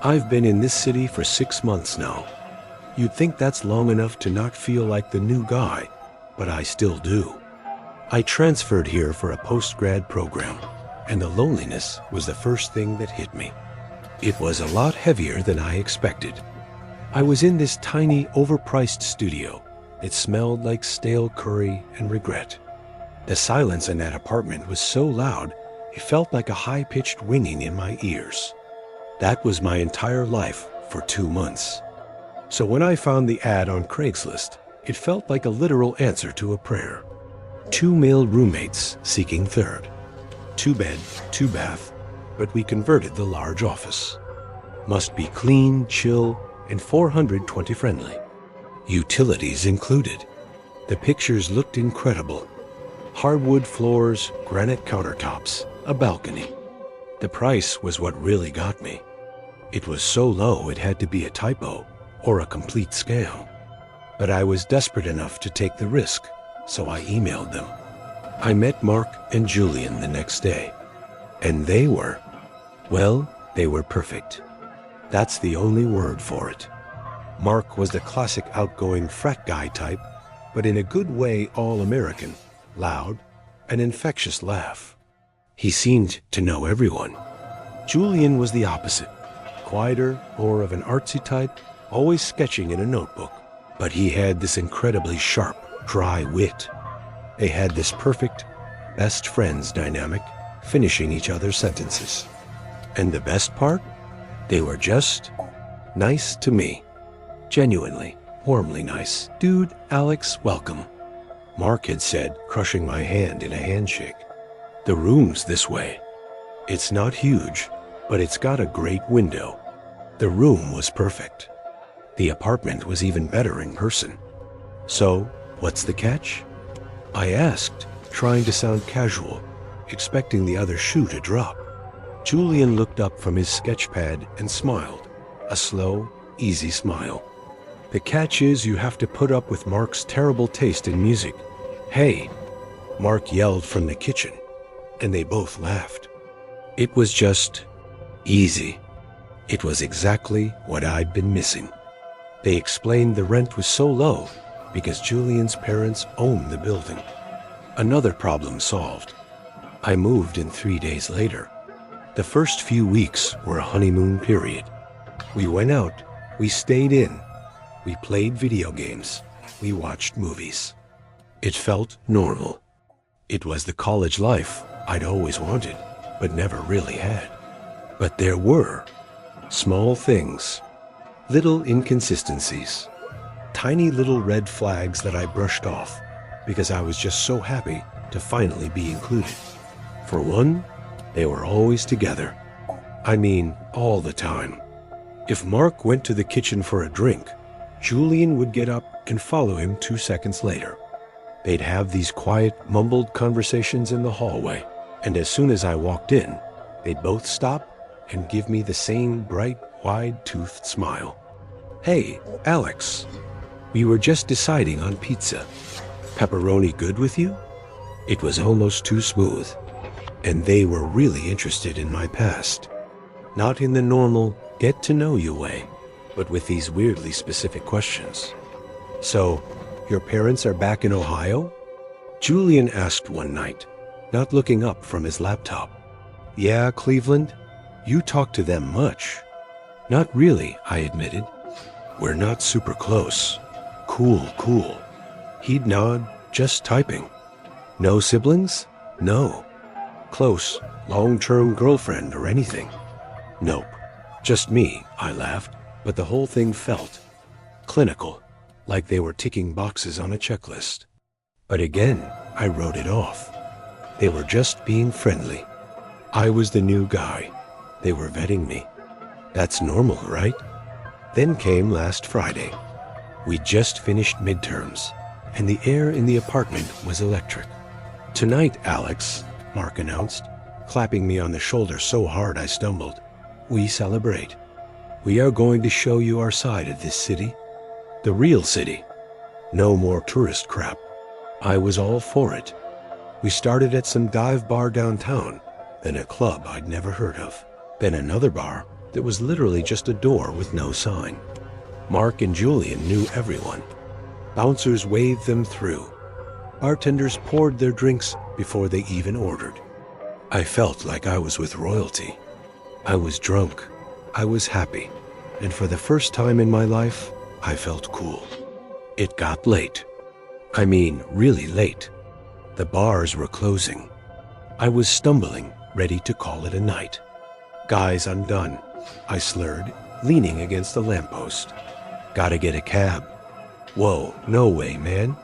I've been in this city for 6 months now. You'd think that's long enough to not feel like the new guy, but I still do. I transferred here for a post-grad program, and the loneliness was the first thing that hit me. It was a lot heavier than I expected. I was in this tiny, overpriced studio. It smelled like stale curry and regret. The silence in that apartment was so loud, it felt like a high-pitched ringing in my ears. That was my entire life for 2 months. So when I found the ad on Craigslist, it felt like a literal answer to a prayer. 2 male roommates seeking third. 2 bed, 2 bath, but we converted the large office. Must be clean, chill, and 420 friendly. Utilities included. The pictures looked incredible. Hardwood floors, granite countertops, a balcony. The price was what really got me. It was so low it had to be a typo or a complete scam. But I was desperate enough to take the risk, so I emailed them. I met Mark and Julian the next day, and they were perfect. That's the only word for it. Mark was the classic outgoing frat guy type, but in a good way all-American, loud, an infectious laugh. He seemed to know everyone. Julian was the opposite, quieter, more of an artsy type, always sketching in a notebook. But he had this incredibly sharp, dry wit. They had this perfect best friends dynamic, finishing each other's sentences. And the best part? They were just nice to me. Genuinely, warmly nice. Dude, Alex, welcome. Mark had said, crushing my hand in a handshake. The room's this way. It's not huge, but it's got a great window. The room was perfect. The apartment was even better in person. So, what's the catch? I asked, trying to sound casual, expecting the other shoe to drop. Julian looked up from his sketch pad and smiled, a slow, easy smile. The catch is you have to put up with Mark's terrible taste in music. Hey, Mark yelled from the kitchen, and they both laughed. It was just easy. It was exactly what I'd been missing. They explained the rent was so low because Julian's parents owned the building. Another problem solved. I moved in 3 days later. The first few weeks were a honeymoon period. We went out, we stayed in, we played video games, we watched movies. It felt normal. It was the college life I'd always wanted, but never really had. But there were small things, little inconsistencies, tiny little red flags that I brushed off because I was just so happy to finally be included. For one, they were always together. I mean, all the time. If Mark went to the kitchen for a drink, Julian would get up and follow him 2 seconds later. They'd have these quiet, mumbled conversations in the hallway, and as soon as I walked in, they'd both stop and give me the same bright, wide-toothed smile. Hey, Alex, we were just deciding on pizza. Pepperoni good with you? It was almost too smooth, and they were really interested in my past. Not in the normal get-to-know-you way, but with these weirdly specific questions. So, your parents are back in Ohio? Julian asked one night, not looking up from his laptop. Yeah, Cleveland? You talk to them much. Not really, I admitted. We're not super close. Cool. He'd nod, just typing. No siblings? No. Close, long-term girlfriend or anything? Nope. Just me, I laughed, but the whole thing felt clinical, like they were ticking boxes on a checklist. But again, I wrote it off. They were just being friendly. I was the new guy. They were vetting me. That's normal, right? Then came last Friday. We'd just finished midterms, and the air in the apartment was electric. Tonight, Alex, Mark announced, clapping me on the shoulder so hard I stumbled. We celebrate. We are going to show you our side of this city. The real city. No more tourist crap. I was all for it. We started at some dive bar downtown, then a club I'd never heard of, then another bar, that was literally just a door with no sign. Mark and Julian knew everyone. Bouncers waved them through. Bartenders poured their drinks before they even ordered. I felt like I was with royalty. I was drunk. I was happy. And for the first time in my life, I felt cool. It got late. I mean, really late. The bars were closing. I was stumbling, ready to call it a night. "Guys, I'm done," I slurred, leaning against a lamppost. "Gotta get a cab." "Whoa, no way, man,"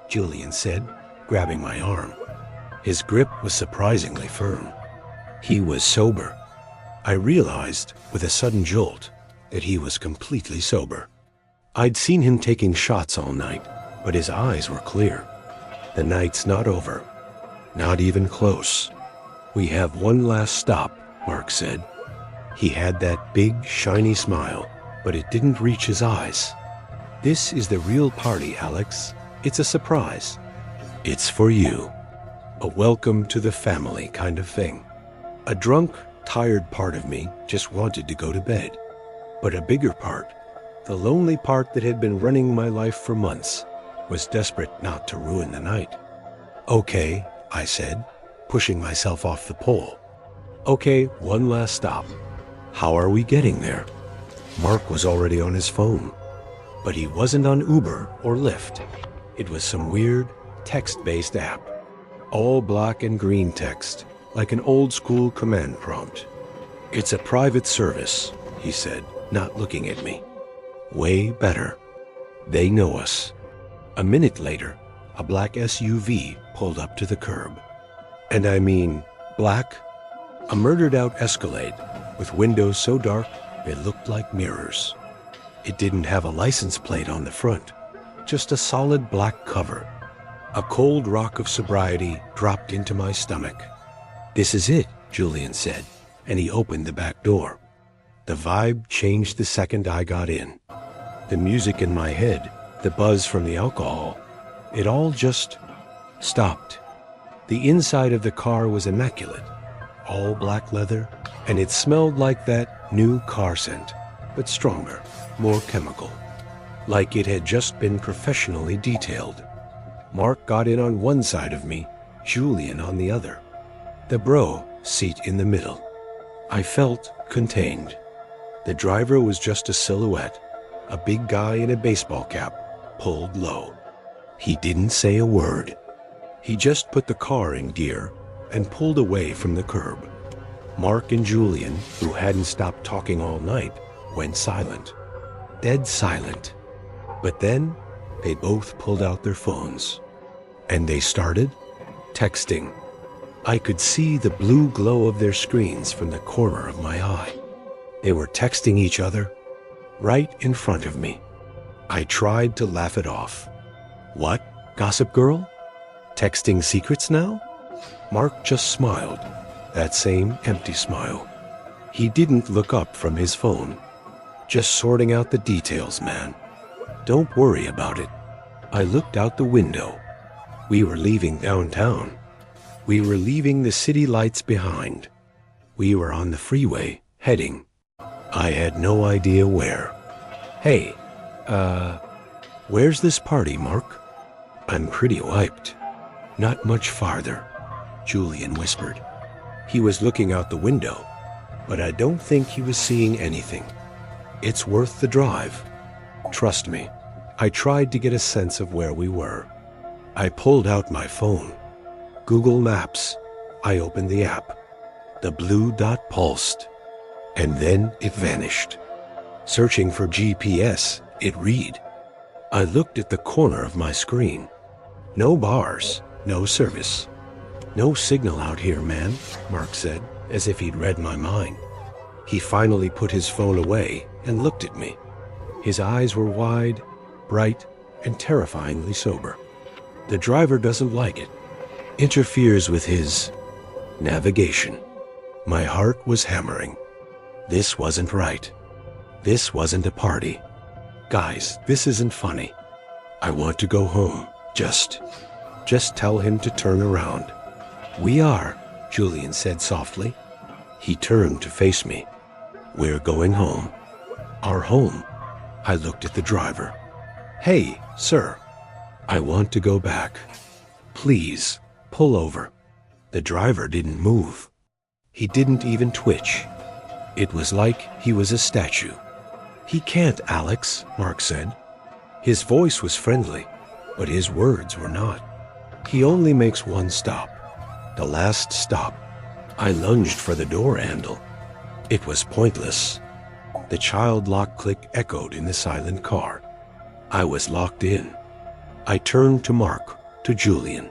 Julian said, grabbing my arm. His grip was surprisingly firm. He was sober. I realized, with a sudden jolt, that he was completely sober. I'd seen him taking shots all night, but his eyes were clear. "The night's not over. Not even close. We have one last stop," Mark said. He had that big, shiny smile, but it didn't reach his eyes. "This is the real party, Alex. It's a surprise. It's for you. A welcome to the family kind of thing." A drunk, tired part of me just wanted to go to bed. But a bigger part, the lonely part that had been running my life for months, was desperate not to ruin the night. "Okay," I said, pushing myself off the pole. "Okay, one last stop. How are we getting there?" Mark was already on his phone. But he wasn't on Uber or Lyft. It was some weird, text-based app. All black and green text, like an old-school command prompt. "It's a private service," he said, not looking at me. "Way better. They know us." A minute later, a black SUV pulled up to the curb. And I mean, black. A murdered-out Escalade with windows so dark they looked like mirrors. It didn't have a license plate on the front, just a solid black cover. A cold rock of sobriety dropped into my stomach. "This is it," Julian said, and he opened the back door. The vibe changed the second I got in. The music in my head, the buzz from the alcohol, it all just stopped. The inside of the car was immaculate, all black leather, and it smelled like that new car scent, but stronger, more chemical, like it had just been professionally detailed. Mark got in on one side of me, Julian on the other. The bro seat in the middle. I felt contained. The driver was just a silhouette, a big guy in a baseball cap, pulled low. He didn't say a word. He just put the car in gear and pulled away from the curb. Mark and Julian, who hadn't stopped talking all night, went silent. Dead silent. But then they both pulled out their phones. And they started texting. I could see the blue glow of their screens from the corner of my eye. They were texting each other right in front of me. I tried to laugh it off. "What, gossip girl? Texting secrets now?" Mark just smiled, that same empty smile. He didn't look up from his phone. "Just sorting out the details, man. Don't worry about it." I looked out the window. We were leaving downtown. We were leaving the city lights behind. We were on the freeway, heading. I had no idea where. "Hey, where's this party, Mark?" "I'm pretty wiped." "Not much farther," Julian whispered. He was looking out the window, but I don't think he was seeing anything. "It's worth the drive. Trust me." I tried to get a sense of where we were. I pulled out my phone. Google Maps. I opened the app. The blue dot pulsed, and then it vanished. Searching for GPS, it read. I looked at the corner of my screen. No bars, no service. "No signal out here, man," Mark said, as if he'd read my mind. He finally put his phone away and looked at me. His eyes were wide, bright, and terrifyingly sober. "The driver doesn't like it. Interferes with his navigation." My heart was hammering. This wasn't right. This wasn't a party. "Guys, this isn't funny. I want to go home. Just tell him to turn around." "We are," Julian said softly. He turned to face me. We're going home. Our home. I looked at the driver. Hey, sir. I want to go back. Please, pull over. The driver didn't move. He didn't even twitch. It was like he was a statue. He can't, Alex, Mark said. His voice was friendly, but his words were not. He only makes one stop. The last stop. I lunged for the door handle. It was pointless. The child lock click echoed in the silent car. I was locked in. I turned to Mark, to Julian.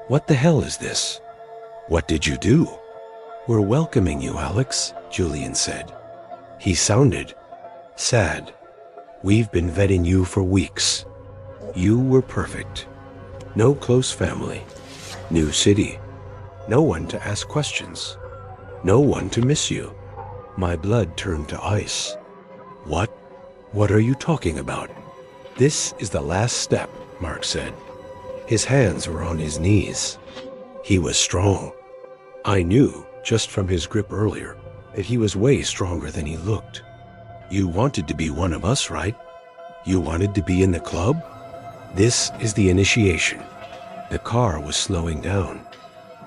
What the hell is this? What did you do? We're welcoming you, Alex, Julian said. He sounded sad. We've been vetting you for weeks. You were perfect. No close family. New city. No one to ask questions. No one to miss you. My blood turned to ice. What? What are you talking about? This is the last step, Mark said. His hands were on his knees. He was strong. I knew, just from his grip earlier, that he was way stronger than he looked. You wanted to be one of us, right? You wanted to be in the club? This is the initiation. The car was slowing down.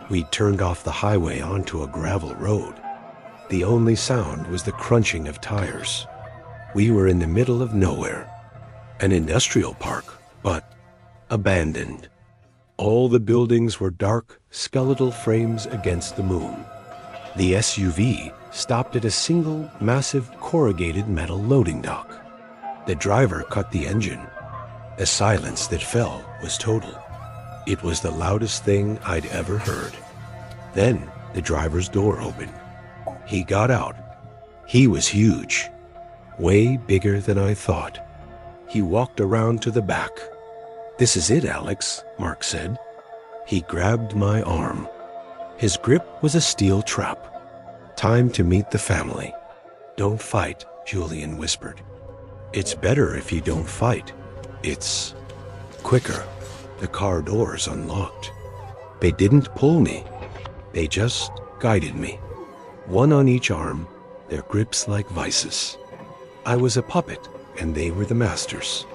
We turned off the highway onto a gravel road. The only sound was the crunching of tires. We were in the middle of nowhere. An industrial park, but abandoned. All the buildings were dark, skeletal frames against the moon. The SUV stopped at a single, massive, corrugated metal loading dock. The driver cut the engine. The silence that fell was total. It was the loudest thing I'd ever heard. Then the driver's door opened. He got out. He was huge. Way bigger than I thought. He walked around to the back. This is it, Alex, Mark said. He grabbed my arm. His grip was a steel trap. Time to meet the family. Don't fight, Julian whispered. It's better if you don't fight. It's quicker. The car doors unlocked. They didn't pull me. They just guided me. One on each arm, their grips like vices. I was a puppet, and they were the masters.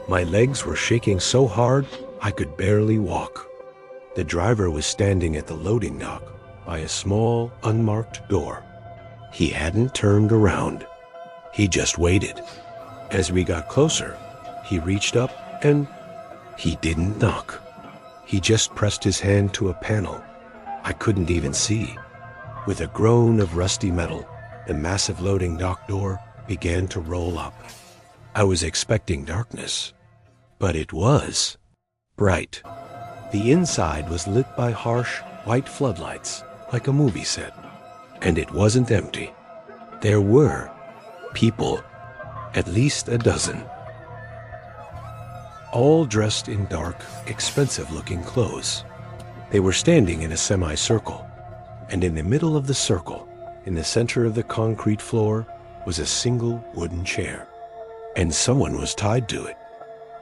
My legs were shaking so hard, I could barely walk. The driver was standing at the loading dock by a small, unmarked door. He hadn't turned around. He just waited. As we got closer, he reached up and he didn't knock. He just pressed his hand to a panel. I couldn't even see. With a groan of rusty metal, the massive loading dock door began to roll up. I was expecting darkness, but it was bright. The inside was lit by harsh, white floodlights, like a movie set. And it wasn't empty. There were people, at least a dozen. All dressed in dark, expensive-looking clothes. They were standing in a semicircle, and in the middle of the circle, in the center of the concrete floor, was a single wooden chair. And someone was tied to it.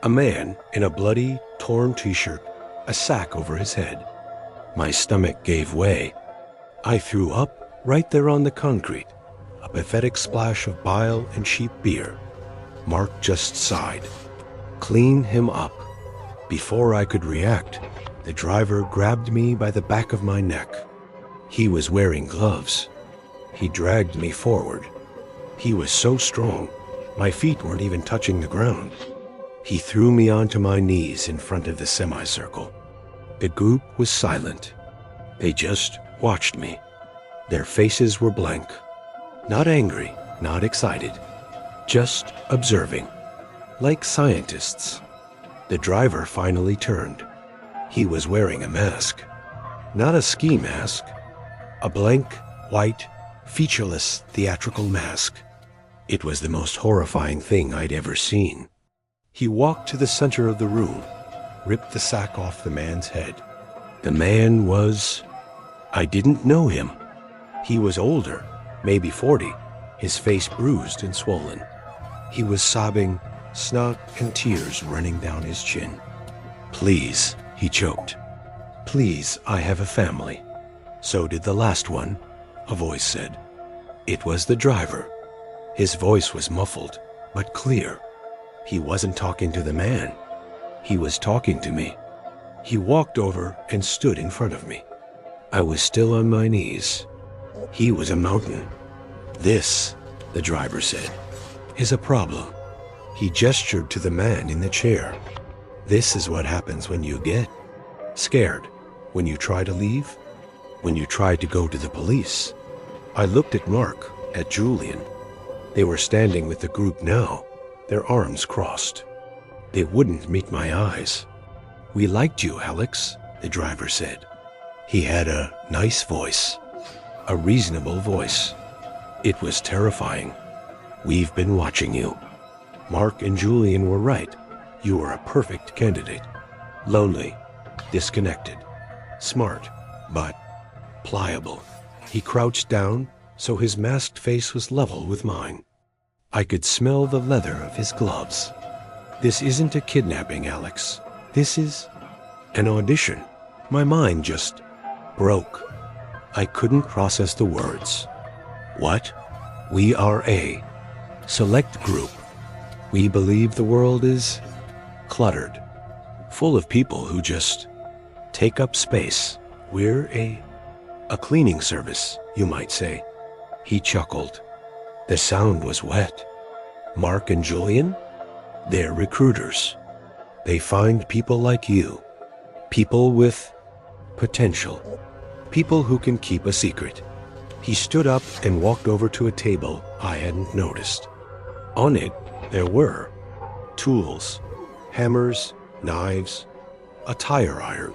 A man in a bloody, torn t-shirt, a sack over his head. My stomach gave way. I threw up right there on the concrete, a pathetic splash of bile and cheap beer. Mark just sighed. Clean him up. Before I could react, the driver grabbed me by the back of my neck. He was wearing gloves. He dragged me forward. He was so strong, my feet weren't even touching the ground. He threw me onto my knees in front of the semicircle. The group was silent. They just watched me. Their faces were blank. Not angry, not excited. Just observing. Like scientists. The driver finally turned. He was wearing a mask. Not a ski mask. A blank, white, featureless theatrical mask. It was the most horrifying thing I'd ever seen. He walked to the center of the room, ripped the sack off the man's head. The man was... I didn't know him. He was older, maybe 40, his face bruised and swollen. He was sobbing, snot and tears running down his chin. Please, he choked. Please, I have a family. So did the last one, a voice said. It was the driver, His voice was muffled, but clear. He wasn't talking to the man. He was talking to me. He walked over and stood in front of me. I was still on my knees. He was a mountain. This, the driver said, is a problem. He gestured to the man in the chair. This is what happens when you get scared, when you try to leave, when you try to go to the police. I looked at Mark, at Julian. They were standing with the group now, their arms crossed. They wouldn't meet my eyes. "We liked you, Alex," the driver said. He had a nice voice, a reasonable voice. It was terrifying. "We've been watching you. Mark and Julian were right. You were a perfect candidate. Lonely, disconnected, smart, but pliable." He crouched down, so his masked face was level with mine. I could smell the leather of his gloves. "This isn't a kidnapping, Alex. This is an audition." My mind just broke. I couldn't process the words. "What? We are a select group. We believe the world is cluttered, full of people who just take up space. We're a cleaning service, you might say." He chuckled. The sound was wet. "Mark and Julian? They're recruiters. They find people like you, people with potential, people who can keep a secret." He stood up and walked over to a table I hadn't noticed. On it, there were tools, hammers, knives, a tire iron.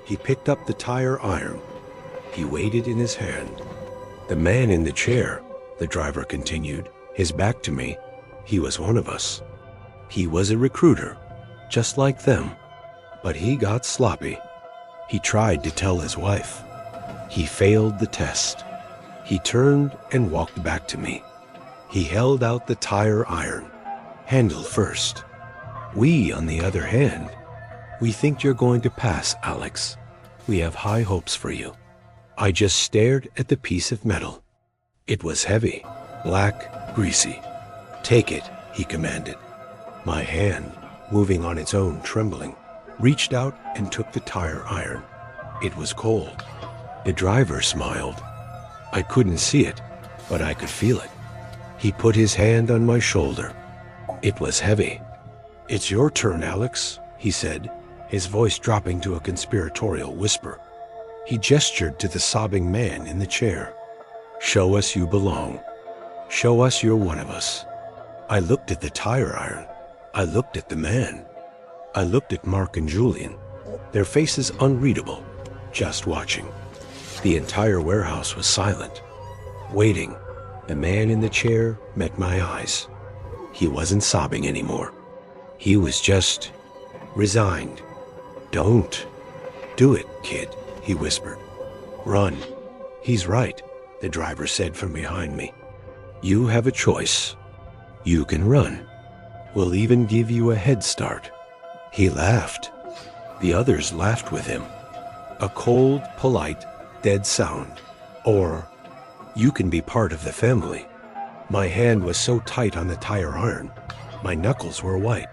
He picked up the tire iron. He weighed it in his hand. "The man in the chair," the driver continued, his back to me, "he was one of us. He was a recruiter, just like them, but he got sloppy. He tried to tell his wife. He failed the test." He turned and walked back to me. He held out the tire iron, handle first. "We, on the other hand, we think you're going to pass, Alex. We have high hopes for you." I just stared at the piece of metal. It was heavy, black, greasy. "Take it," he commanded. My hand, moving on its own, trembling, reached out and took the tire iron. It was cold. The driver smiled. I couldn't see it, but I could feel it. He put his hand on my shoulder. It was heavy. "It's your turn, Alex," he said, his voice dropping to a conspiratorial whisper. He gestured to the sobbing man in the chair. "Show us you belong. Show us you're one of us." I looked at the tire iron. I looked at the man. I looked at Mark and Julian, their faces unreadable, just watching. The entire warehouse was silent, waiting. The man in the chair met my eyes. He wasn't sobbing anymore. He was just resigned. "Don't do it, kid," he whispered. "Run." "He's right," the driver said from behind me. "You have a choice. You can run. We'll even give you a head start." He laughed. The others laughed with him. A cold, polite, dead sound. Or, "You can be part of the family." My hand was so tight on the tire iron. My knuckles were white.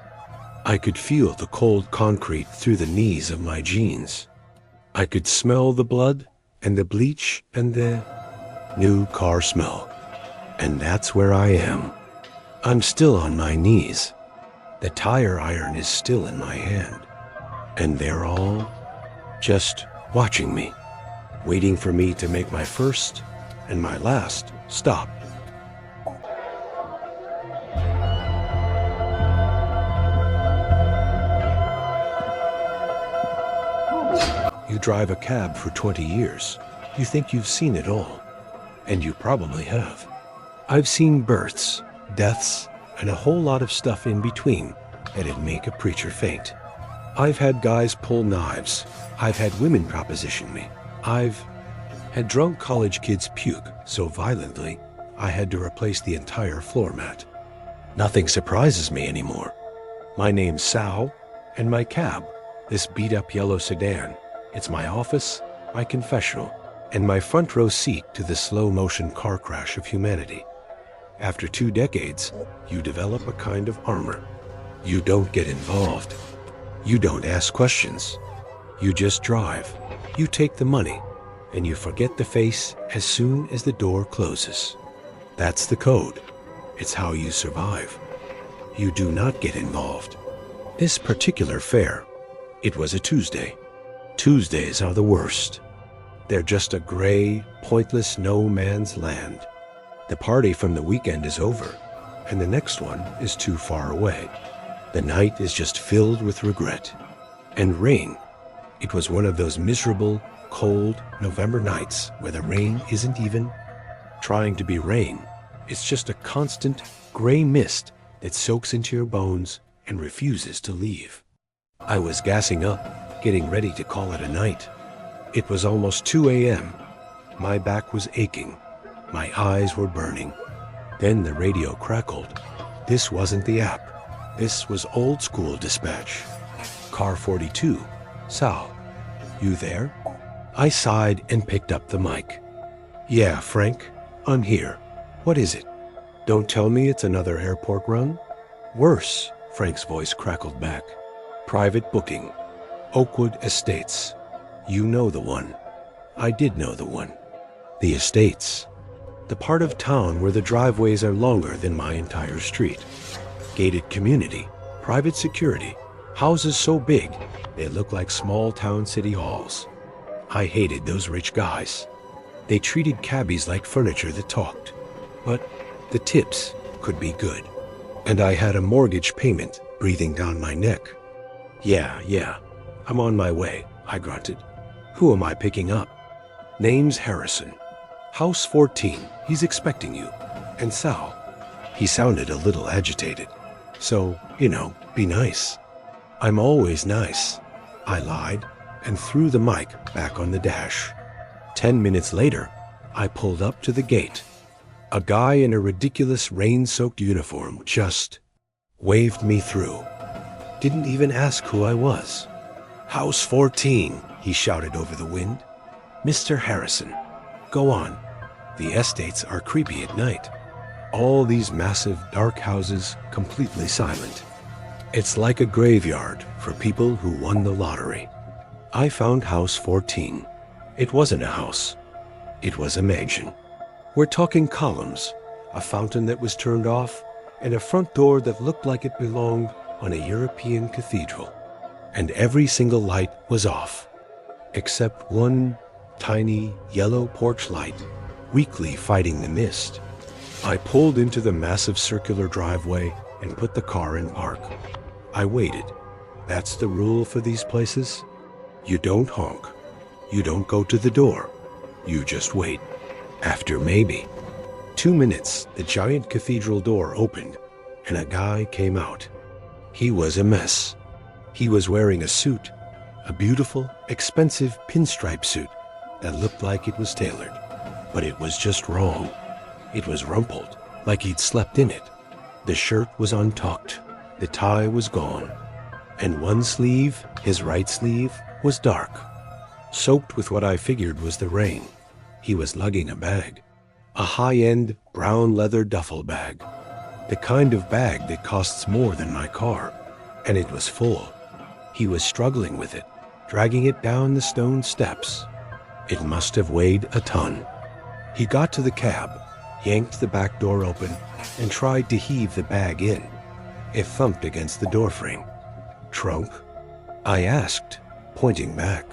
I could feel the cold concrete through the knees of my jeans. I could smell the blood and the bleach and the new car smell. And that's where I am. I'm still on my knees. The tire iron is still in my hand. And they're all just watching me, waiting for me to make my first and my last stop. You drive a cab for 20 years. You think you've seen it all. And you probably have. I've seen births, deaths, and a whole lot of stuff in between that'd make a preacher faint. I've had guys pull knives. I've had women proposition me. I've had drunk college kids puke so violently I had to replace the entire floor mat. Nothing surprises me anymore. My name's Sal, and my cab, this beat-up yellow sedan, it's my office, my confessional, and my front row seat to the slow-motion car crash of humanity. After 2 decades, you develop a kind of armor. You don't get involved. You don't ask questions. You just drive. You take the money, and you forget the face as soon as the door closes. That's the code. It's how you survive. You do not get involved. This particular fair, it was a Tuesday. Tuesdays are the worst. They're just a gray, pointless no man's land. The party from the weekend is over, and the next one is too far away. The night is just filled with regret. And rain. It was one of those miserable, cold November nights where the rain isn't even trying to be rain. It's just a constant gray mist that soaks into your bones and refuses to leave. I was gassing up, getting ready to call it a night. It was almost 2 a.m. My back was aching. My eyes were burning. Then the radio crackled. This wasn't the app. This was old school dispatch. Car 42. Sal, you there? I sighed and picked up the mic. Yeah, Frank, I'm here. What is it? Don't tell me it's another airport run? Worse, Frank's voice crackled back. Private booking. Oakwood Estates. You know the one. I did know the one. The Estates. The part of town where the driveways are longer than my entire street. Gated community. Private security. Houses so big, they look like small town city halls. I hated those rich guys. They treated cabbies like furniture that talked. But the tips could be good. And I had a mortgage payment breathing down my neck. Yeah, I'm on my way, I grunted. Who am I picking up? Name's Harrison. House 14, he's expecting you. And Sal. He sounded a little agitated. So, be nice. I'm always nice, I lied, and threw the mic back on the dash. 10 minutes later, I pulled up to the gate. A guy in a ridiculous rain-soaked uniform just waved me through. Didn't even ask who I was. House 14, he shouted over the wind. Mr. Harrison, go on. The estates are creepy at night. All these massive, dark houses completely silent. It's like a graveyard for people who won the lottery. I found House 14. It wasn't a house. It was a mansion. We're talking columns, a fountain that was turned off, and a front door that looked like it belonged on a European cathedral. And every single light was off, except one tiny yellow porch light, weakly fighting the mist. I pulled into the massive circular driveway and put the car in park. I waited. That's the rule for these places. You don't honk. You don't go to the door. You just wait. After maybe 2 minutes, the giant cathedral door opened, and a guy came out. He was a mess. He was wearing a suit, a beautiful, expensive pinstripe suit that looked like it was tailored. But it was just wrong. It was rumpled, like he'd slept in it. The shirt was untucked. The tie was gone. And one sleeve, his right sleeve, was dark, soaked with what I figured was the rain. He was lugging a bag, a high-end brown leather duffel bag, the kind of bag that costs more than my car, and it was full. He was struggling with it, dragging it down the stone steps. It must have weighed a ton. He got to the cab, yanked the back door open, and tried to heave the bag in. It thumped against the doorframe. Trunk? I asked, pointing back.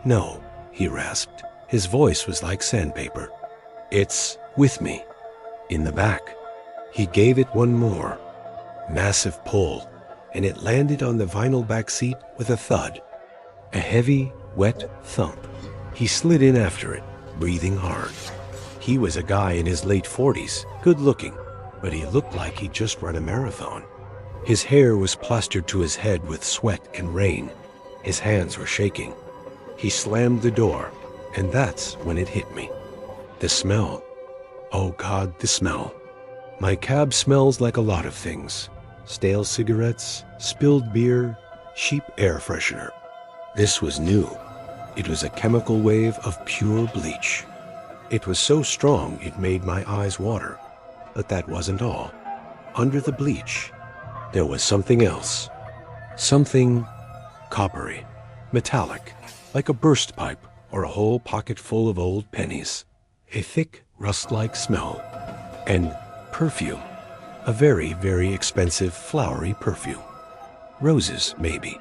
No, he rasped. His voice was like sandpaper. It's with me, in the back. He gave it one more. Massive pull, and it landed on the vinyl back seat with a thud. A heavy, wet thump. He slid in after it, breathing hard. He was a guy in his late 40s, good looking, but he looked like he'd just run a marathon. His hair was plastered to his head with sweat and rain. His hands were shaking. He slammed the door, and that's when it hit me. The smell. Oh God, the smell. My cab smells like a lot of things. Stale cigarettes, spilled beer, cheap air freshener. This was new. It was a chemical wave of pure bleach. It was so strong it made my eyes water. But that wasn't all. Under the bleach, there was something else. Something coppery, metallic, like a burst pipe or a whole pocket full of old pennies. A thick, rust-like smell. And perfume. A very, very expensive, flowery perfume. Roses, maybe.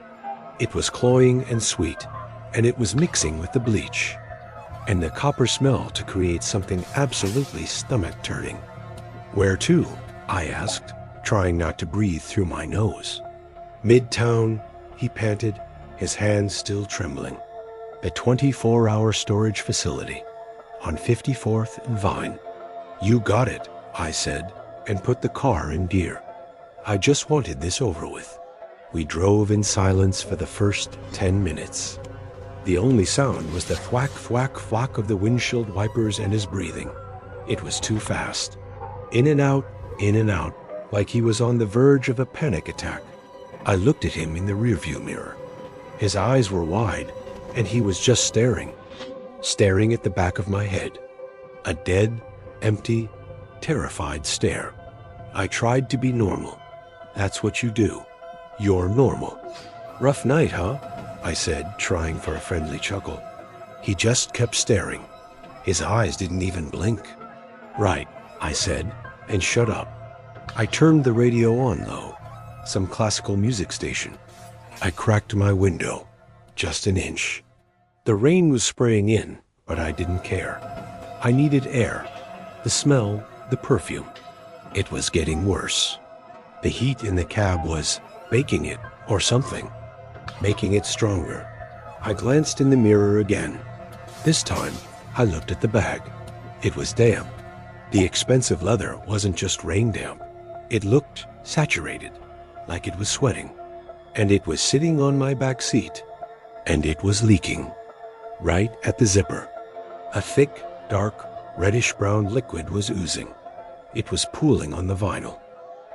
It was cloying and sweet, and it was mixing with the bleach and the copper smell to create something absolutely stomach-turning. Where to? I asked, trying not to breathe through my nose. Midtown, he panted, his hands still trembling. The 24-hour storage facility on 54th and Vine. You got it, I said, and put the car in gear. I just wanted this over with. We drove in silence for the first 10 minutes. The only sound was the thwack, thwack, thwack of the windshield wipers and his breathing. It was too fast. In and out, like he was on the verge of a panic attack. I looked at him in the rearview mirror. His eyes were wide, and he was just staring at the back of my head. A dead, empty, terrified stare. I tried to be normal. That's what you do. You're normal. Rough night, huh? I said, trying for a friendly chuckle. He just kept staring. His eyes didn't even blink. Right, I said, and shut up. I turned the radio on low, some classical music station. I cracked my window, just an inch. The rain was spraying in, but I didn't care. I needed air, the smell, the perfume. It was getting worse. The heat in the cab was baking it, or something, making it stronger. I glanced in the mirror again. This time, I looked at the bag. It was damp. The expensive leather wasn't just rain damp. It looked saturated, like it was sweating. And it was sitting on my back seat. And it was leaking. Right at the zipper. A thick, dark, reddish-brown liquid was oozing. It was pooling on the vinyl.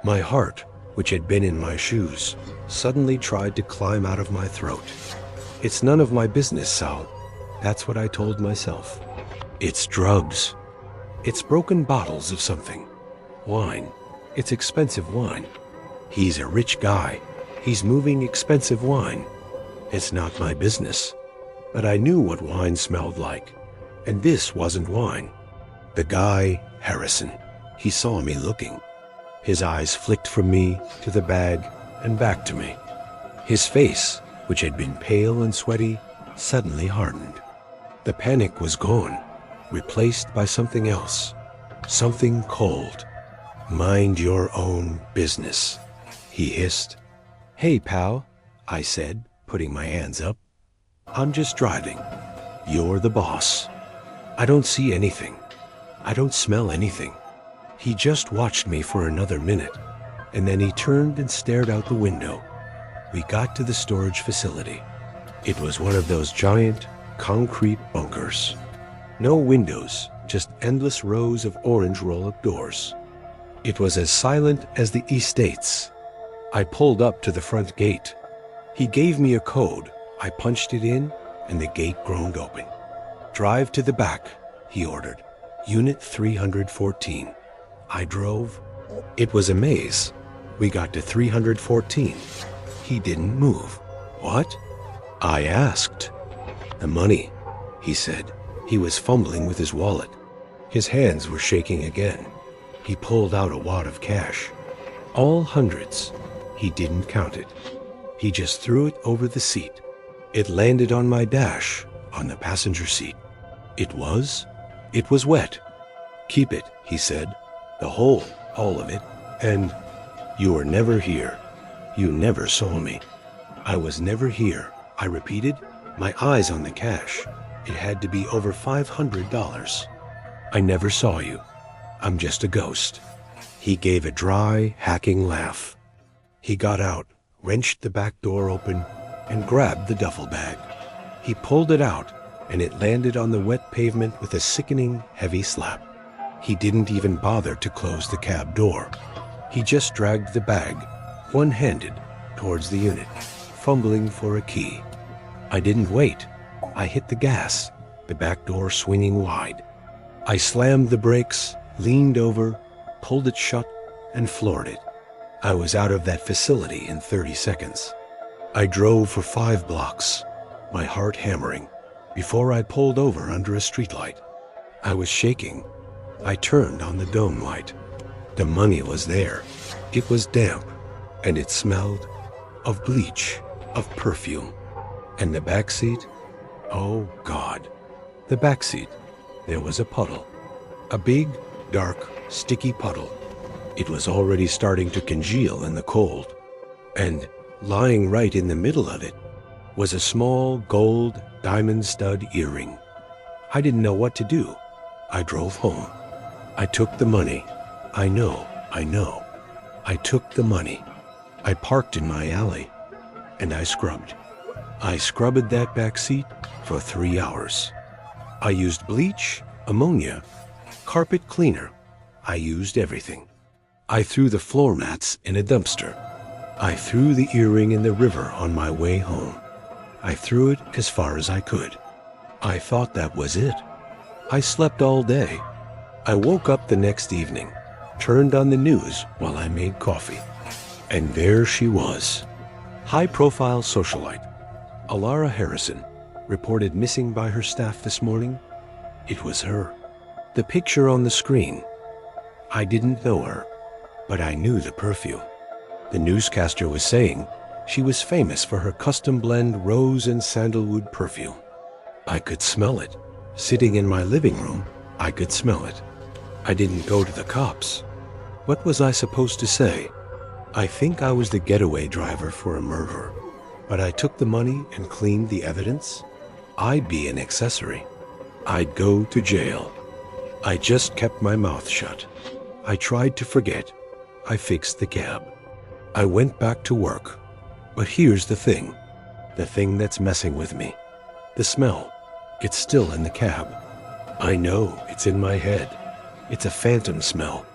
My heart, which had been in my shoes, suddenly tried to climb out of my throat. It's none of my business, Sal. That's what I told myself. It's drugs. It's broken bottles of something. Wine. It's expensive wine. He's a rich guy. He's moving expensive wine. It's not my business. But I knew what wine smelled like. And this wasn't wine. The guy, Harrison, he saw me looking. His eyes flicked from me to the bag and back to me. His face, which had been pale and sweaty, suddenly hardened. The panic was gone, replaced by something else, something cold. Mind your own business, he hissed. Hey, pal, I said, putting my hands up. I'm just driving. You're the boss. I don't see anything. I don't smell anything. He just watched me for another minute, and then he turned and stared out the window. We got to the storage facility. It was one of those giant, concrete bunkers. No windows, just endless rows of orange roll-up doors. It was as silent as the estates. I pulled up to the front gate. He gave me a code. I punched it in, and the gate groaned open. Drive to the back, he ordered. Unit 314. I drove. It was a maze. We got to 314. He didn't move. What? I asked. The money, he said. He was fumbling with his wallet. His hands were shaking again. He pulled out a wad of cash. All hundreds. He didn't count it. He just threw it over the seat. It landed on my dash, on the passenger seat. It was wet. Keep it, he said. The whole, all of it. And you were never here. You never saw me. I was never here, I repeated, my eyes on the cash. It had to be over $500. I never saw you. I'm just a ghost. He gave a dry, hacking laugh. He got out, wrenched the back door open, and grabbed the duffel bag. He pulled it out, and it landed on the wet pavement with a sickening, heavy slap. He didn't even bother to close the cab door. He just dragged the bag, one-handed, towards the unit, fumbling for a key. I didn't wait. I hit the gas, the back door swinging wide. I slammed the brakes, leaned over, pulled it shut, and floored it. I was out of that facility in 30 seconds. I drove for 5 blocks, my heart hammering, before I pulled over under a streetlight. I was shaking. I turned on the dome light. The money was there. It was damp, and it smelled of bleach, of perfume. And the backseat? Oh, God. The backseat. There was a puddle. A big, dark, sticky puddle. It was already starting to congeal in the cold. And lying right in the middle of it was a small gold diamond stud earring. I didn't know what to do. I drove home. I took the money. I know. I took the money. I parked in my alley, and I scrubbed. I scrubbed that back seat for 3 hours. I used bleach, ammonia, carpet cleaner. I used everything. I threw the floor mats in a dumpster. I threw the earring in the river on my way home. I threw it as far as I could. I thought that was it. I slept all day. I woke up the next evening, turned on the news while I made coffee. And there she was. High-profile socialite, Alara Harrison, reported missing by her staff this morning. It was her. The picture on the screen. I didn't know her, but I knew the perfume. The newscaster was saying she was famous for her custom blend rose and sandalwood perfume. I could smell it. Sitting in my living room, I could smell it. I didn't go to the cops. What was I supposed to say? I think I was the getaway driver for a murderer, but I took the money and cleaned the evidence. I'd be an accessory. I'd go to jail. I just kept my mouth shut. I tried to forget. I fixed the cab. I went back to work. But here's the thing that's messing with me. The smell. It's still in the cab. I know it's in my head. It's a phantom smell.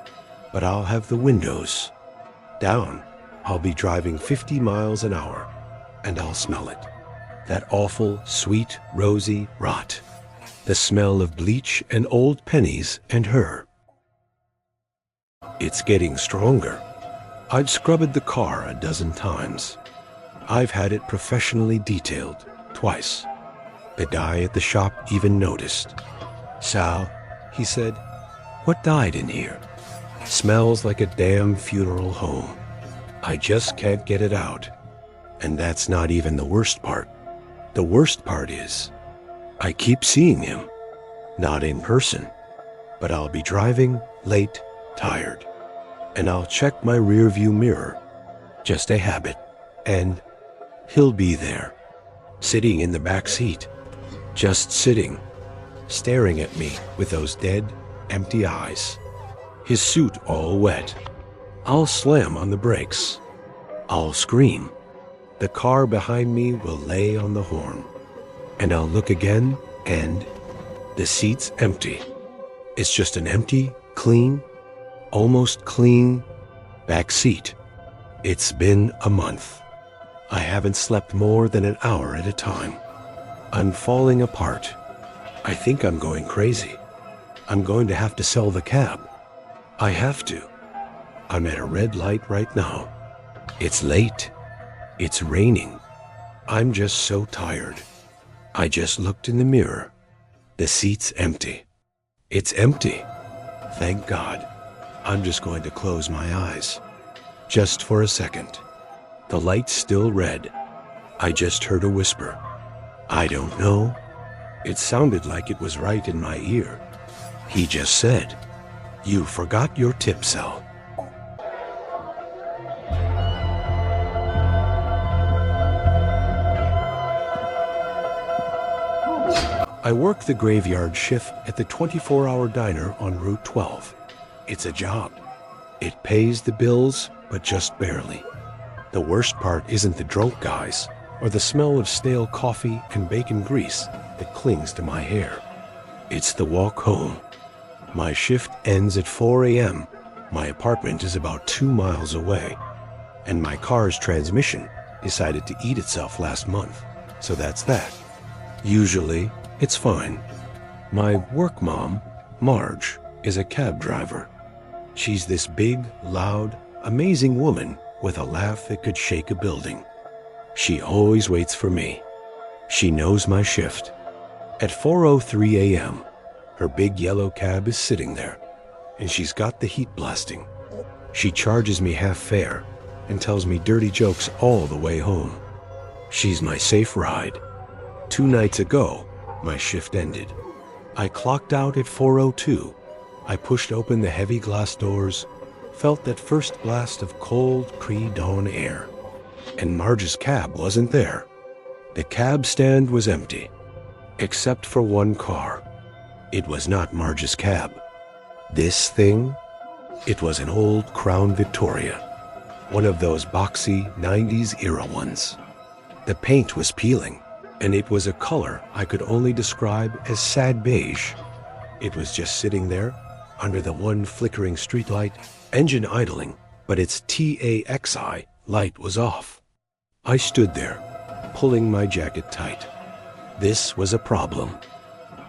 But I'll have the windows down. I'll be driving 50 miles an hour, and I'll smell it. That awful, sweet, rosy rot. The smell of bleach and old pennies and her. It's getting stronger. I've scrubbed the car a dozen times. I've had it professionally detailed twice. The guy at the shop even noticed. "Sal," he said, "what died in here? Smells like a damn funeral home. I just can't get it out." And that's not even the worst part. The worst part is, I keep seeing him. Not in person, but I'll be driving late, tired. And I'll check my rearview mirror. Just a habit. And he'll be there, sitting in the back seat. Just sitting, staring at me with those dead, empty eyes. His suit all wet. I'll slam on the brakes. I'll scream. The car behind me will lay on the horn. And I'll look again, and the seat's empty. It's just an empty, clean, almost clean back seat. It's been a month. I haven't slept more than an hour at a time. I'm falling apart. I think I'm going crazy. I'm going to have to sell the cab. I have to. I'm at a red light right now. It's late. It's raining. I'm just so tired. I just looked in the mirror. The seat's empty. It's empty. Thank God. I'm just going to close my eyes. Just for a second. The light's still red. I just heard a whisper. I don't know. It sounded like it was right in my ear. He just said, "You forgot your tip, Sal." I work the graveyard shift at the 24-hour diner on Route 12. It's a job. It pays the bills, but just barely. The worst part isn't the drunk guys or the smell of stale coffee and bacon grease that clings to my hair. It's the walk home. My shift ends at 4 a.m. My apartment is about 2 miles away, and my car's transmission decided to eat itself last month, so that's that. Usually, it's fine. My work mom, Marge, is a cab driver. She's this big, loud, amazing woman with a laugh that could shake a building. She always waits for me. She knows my shift. At 4:03 a.m., her big yellow cab is sitting there, and she's got the heat blasting. She charges me half fare and tells me dirty jokes all the way home. She's my safe ride. 2 nights ago, my shift ended. I clocked out at 4:02. I pushed open the heavy glass doors, felt that first blast of cold pre-dawn air. And Marge's cab wasn't there. The cab stand was empty, except for one car. It was not Marge's cab. This thing? It was an old Crown Victoria, one of those boxy 90s era ones. The paint was peeling, and it was a color I could only describe as sad beige. It was just sitting there, under the one flickering streetlight, engine idling, but its TAXI light was off. I stood there, pulling my jacket tight. This was a problem.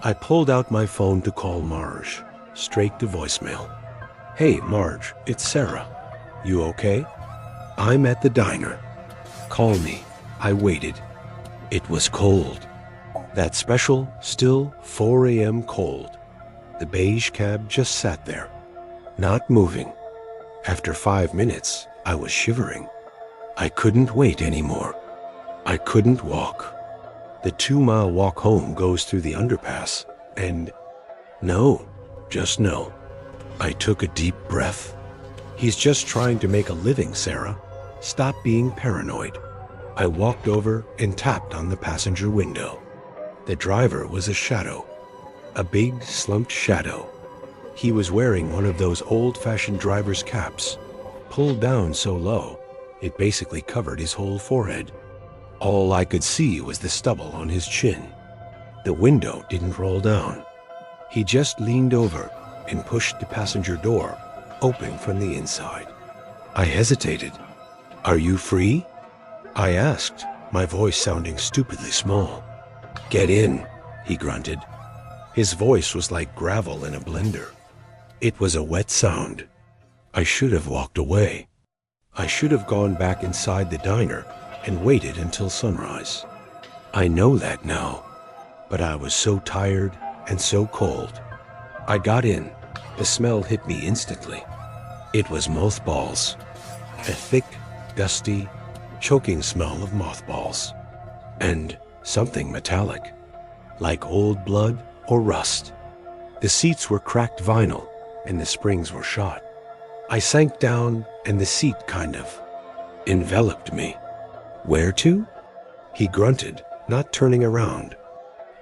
I pulled out my phone to call Marge, straight to voicemail. "Hey, Marge, it's Sarah. You okay? I'm at the diner. Call me." I waited. It was cold. That special, still 4 a.m. cold. The beige cab just sat there, not moving. After 5 minutes, I was shivering. I couldn't wait anymore. I couldn't walk. The 2-mile walk home goes through the underpass, and no, just no. I took a deep breath. He's just trying to make a living, Sarah. Stop being paranoid. I walked over and tapped on the passenger window. The driver was a shadow, a big, slumped shadow. He was wearing one of those old-fashioned driver's caps, pulled down so low, it basically covered his whole forehead. All I could see was the stubble on his chin. The window didn't roll down. He just leaned over and pushed the passenger door open from the inside. I hesitated. "Are you free?" I asked, my voice sounding stupidly small. "Get in," he grunted. His voice was like gravel in a blender. It was a wet sound. I should have walked away. I should have gone back inside the diner and waited until sunrise. I know that now, but I was so tired and so cold. I got in. The smell hit me instantly. It was mothballs. A thick, dusty, choking smell of mothballs. And something metallic, like old blood or rust. The seats were cracked vinyl, and the springs were shot. I sank down, and the seat kind of enveloped me. "Where to?" He grunted, not turning around.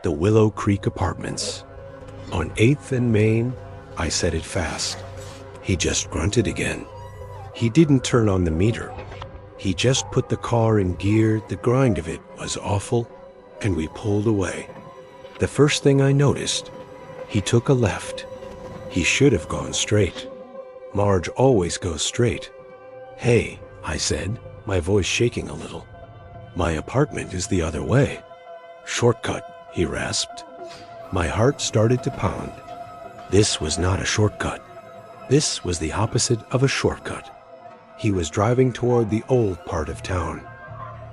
"The Willow Creek Apartments. On 8th and Main," I said it fast. He just grunted again. He didn't turn on the meter. He just put the car in gear. The grind of it was awful, and we pulled away. The first thing I noticed, he took a left. He should have gone straight. Marge always goes straight. "Hey," I said, my voice shaking a little. "My apartment is the other way." "Shortcut," he rasped. My heart started to pound. This was not a shortcut. This was the opposite of a shortcut. He was driving toward the old part of town,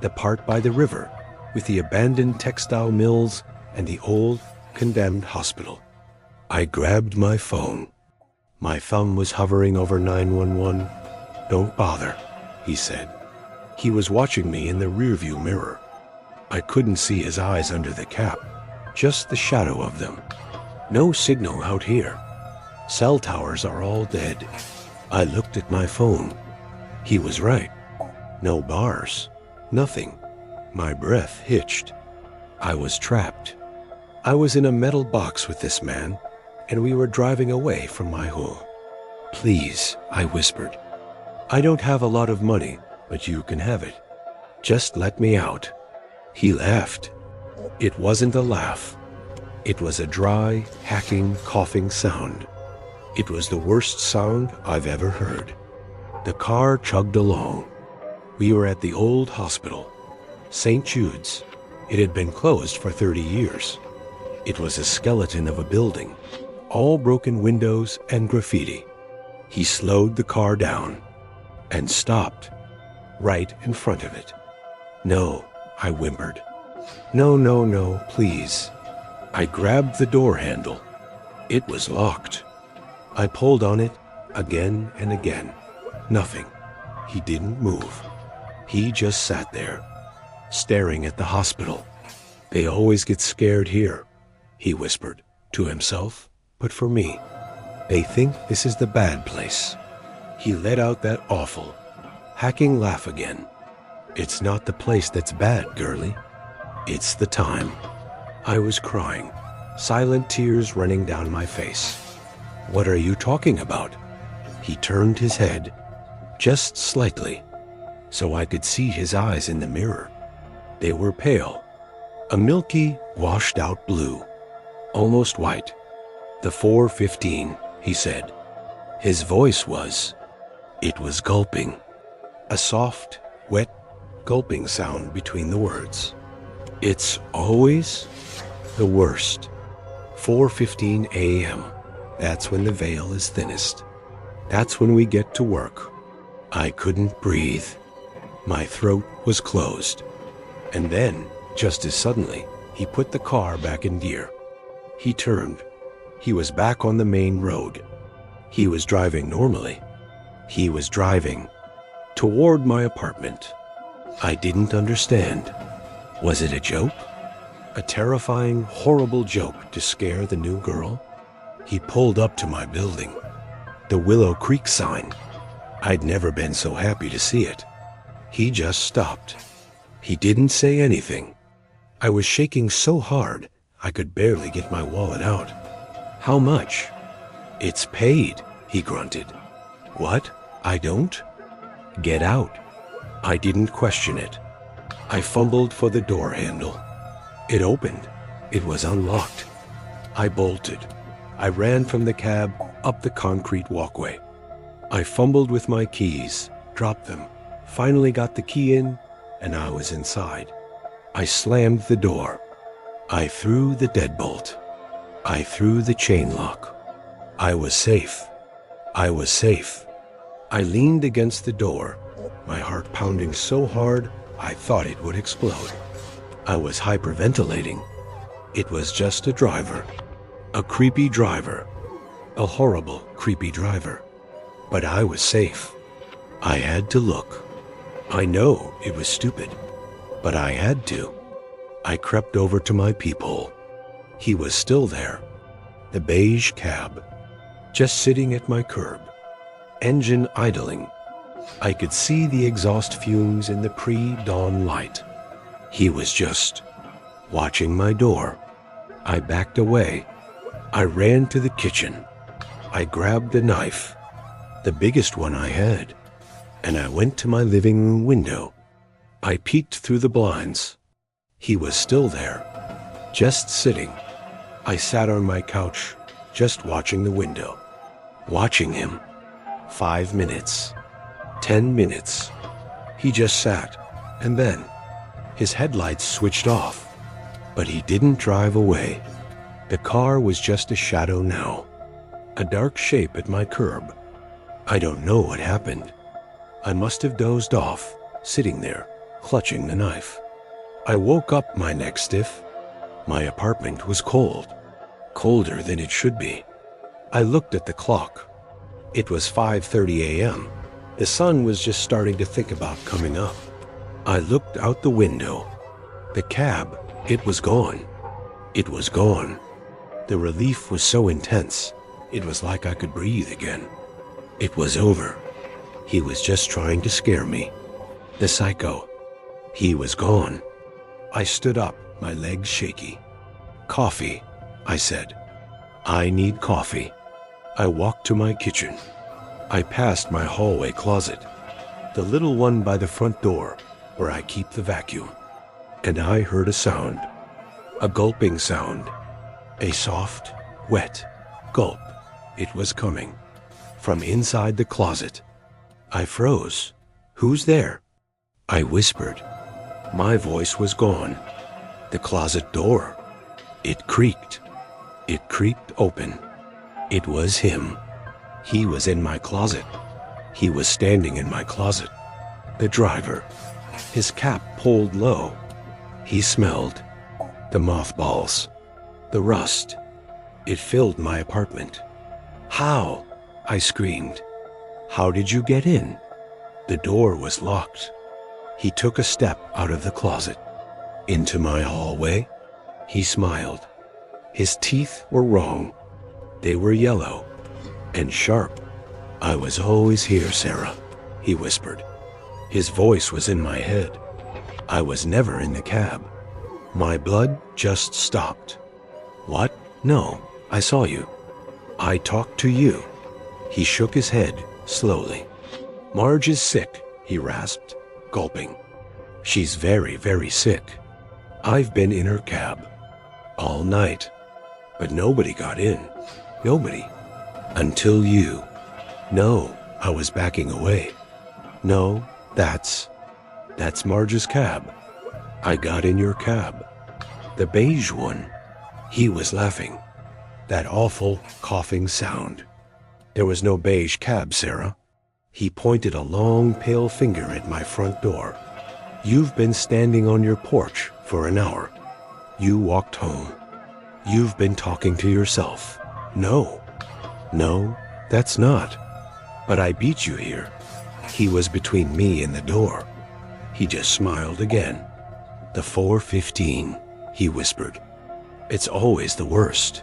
the part by the river, with the abandoned textile mills and the old, condemned hospital. I grabbed my phone. My thumb was hovering over 911. "Don't bother," he said. He was watching me in the rearview mirror. I couldn't see his eyes under the cap, just the shadow of them. No signal out here. Cell towers are all dead. I looked at my phone. He was right. No bars. Nothing. My breath hitched. I was trapped. I was in a metal box with this man, and we were driving away from my home. "Please," I whispered. "I don't have a lot of money, but you can have it. Just let me out." He laughed. It wasn't a laugh. It was a dry, hacking, coughing sound. It was the worst sound I've ever heard. The car chugged along. We were at the old hospital, St. Jude's. It had been closed for 30 years. It was a skeleton of a building, all broken windows and graffiti. He slowed the car down and stopped right in front of it. "No," I whimpered. "No, no, no, please." I grabbed the door handle. It was locked. I pulled on it again and again. Nothing. He didn't move. He just sat there, staring at the hospital. "They always get scared here," he whispered to himself, but for me, "they think this is the bad place." He let out that awful, hacking laugh again. "It's not the place that's bad, girlie. It's the time." I was crying, silent tears running down my face. "What are you talking about?" He turned his head, just slightly, so I could see his eyes in the mirror. They were pale, a milky, washed-out blue, almost white. "The 4:15, he said. His voice was, it was gulping, a soft, wet, gulping sound between the words. "It's always the worst. 4:15 a.m. That's when the veil is thinnest. That's when we get to work." I couldn't breathe. My throat was closed. And then, just as suddenly, he put the car back in gear. He turned. He was back on the main road. He was driving normally. He was driving toward my apartment. I didn't understand. Was it a joke? A terrifying, horrible joke to scare the new girl? He pulled up to my building. The Willow Creek sign. I'd never been so happy to see it. He just stopped. He didn't say anything. I was shaking so hard, I could barely get my wallet out. "How much?" "It's paid," he grunted. "What? I don't?" "Get out." I didn't question it. I fumbled for the door handle. It opened. It was unlocked. I bolted. I ran from the cab up the concrete walkway. I fumbled with my keys, dropped them, finally got the key in, and I was inside. I slammed the door. I threw the deadbolt. I threw the chain lock. I was safe. I was safe. I leaned against the door, my heart pounding so hard I thought it would explode. I was hyperventilating. It was just a driver. A creepy driver. A horrible, creepy driver. But I was safe. I had to look. I know it was stupid, but I had to. I crept over to my peephole. He was still there. The beige cab, just sitting at my curb. Engine idling. I could see the exhaust fumes in the pre-dawn light. He was just watching my door. I backed away. I ran to the kitchen. I grabbed a knife, the biggest one I had, and I went to my living room window. I peeked through the blinds. He was still there, just sitting. I sat on my couch, just watching the window. Watching him. 5 minutes. 10 minutes. He just sat, and then his headlights switched off. But he didn't drive away. The car was just a shadow now. A dark shape at my curb. I don't know what happened. I must have dozed off, sitting there, clutching the knife. I woke up, my neck stiff. My apartment was cold. Colder than it should be. I looked at the clock. It was 5:30 a.m. The sun was just starting to think about coming up. I looked out the window. The cab, it was gone. It was gone. The relief was so intense, it was like I could breathe again. It was over. He was just trying to scare me. The psycho. He was gone. I stood up, my legs shaky. "Coffee," I said. "I need coffee." I walked to my kitchen. I passed my hallway closet, the little one by the front door where I keep the vacuum, and I heard a sound, a gulping sound, a soft, wet gulp. It was coming from inside the closet. I froze. "Who's there?" I whispered. My voice was gone. The closet door. It creaked. It creaked open. It was him. He was in my closet. He was standing in my closet. The driver. His cap pulled low. He smelled the mothballs, the rust. It filled my apartment. How? I screamed. How did you get in? The door was locked. He took a step out of the closet. Into my hallway. He smiled. His teeth were wrong. They were yellow and sharp. I was always here, Sarah, he whispered. His voice was in my head. I was never in the cab. My blood just stopped. What? No, I saw you. I talked to you. He shook his head slowly. Marge is sick, he rasped, gulping. She's very, very sick. I've been in her cab all night, but nobody got in. Nobody. Until you. No, I was backing away. No, that's Marge's cab. I got in your cab. The beige one. He was laughing. That awful coughing sound. There was no beige cab, Sarah. He pointed a long, pale finger at my front door. You've been standing on your porch for an hour. You walked home. You've been talking to yourself. No, that's not. But I beat you here. He was between me and the door. He just smiled again. The 4:15, he whispered. It's always the worst.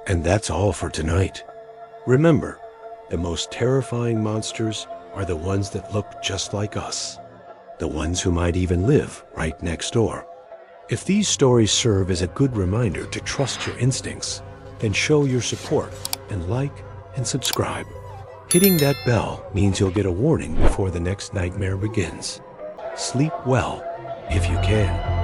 And that's all for tonight. Remember, the most terrifying monsters are the ones that look just like us. The ones who might even live right next door. If these stories serve as a good reminder to trust your instincts, then show your support and like and subscribe. Hitting that bell means you'll get a warning before the next nightmare begins. Sleep well if you can.